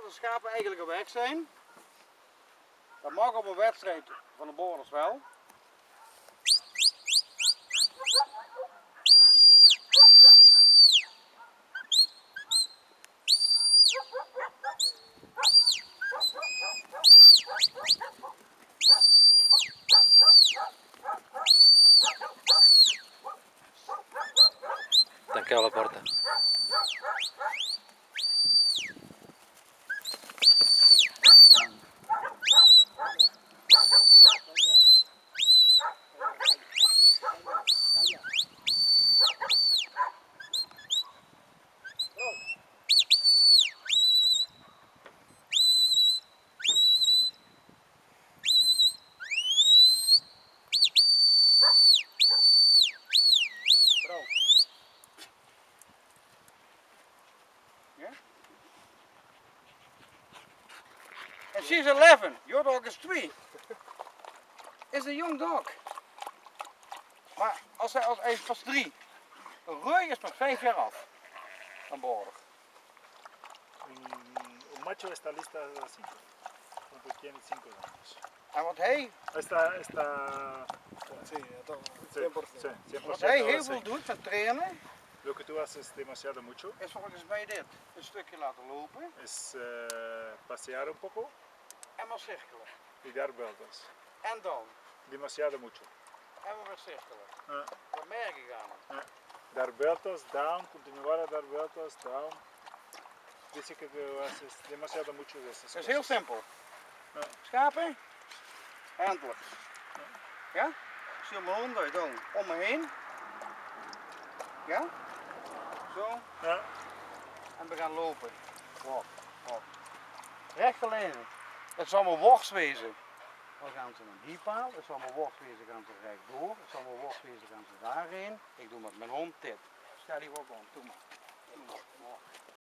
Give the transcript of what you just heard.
de schapen eigenlijk op weg zijn. Dat mag op een wedstrijd van de Borders wel. Tanqueo la porta. Bro. Yeah? And she's 11. Your dog is 3. Is a young dog. Maar als hij is pas 3. Een rui is pas 5 jaar af. Een border. Un macho está lista a 5. Cuando tiene 5 años. En wat hij Sí, Wat 100%. hij heel veel doet met trainen, Lo que tú haces demasiado mucho is volgens mij dit. Een stukje laten lopen es pasear un poco en maar cirkelen. y dar vueltas. En dan. Demasiado mucho. En we weer cirkelen. Ah, Dat merk ik aan hem. dar vueltas, down, continuar a dar vueltas, down. Dice que tú haces demasiado mucho de esas Het is heel cosas. simpel. Ja. Schapen, handelen. Ja? Ik zie mijn hond dan om me heen. Ja? Zo. Ja. En we gaan lopen. Walk, walk. Rechte lijnen. Het zal maar worst wezen. Dan gaan ze naar die paal. Het zal maar worst wezen, gaan ze rechtdoor. Het zal maar worst wezen, gaan ze daarheen. Ik doe met mijn hond dit. Sta die ook om. Doe maar. Doe maar.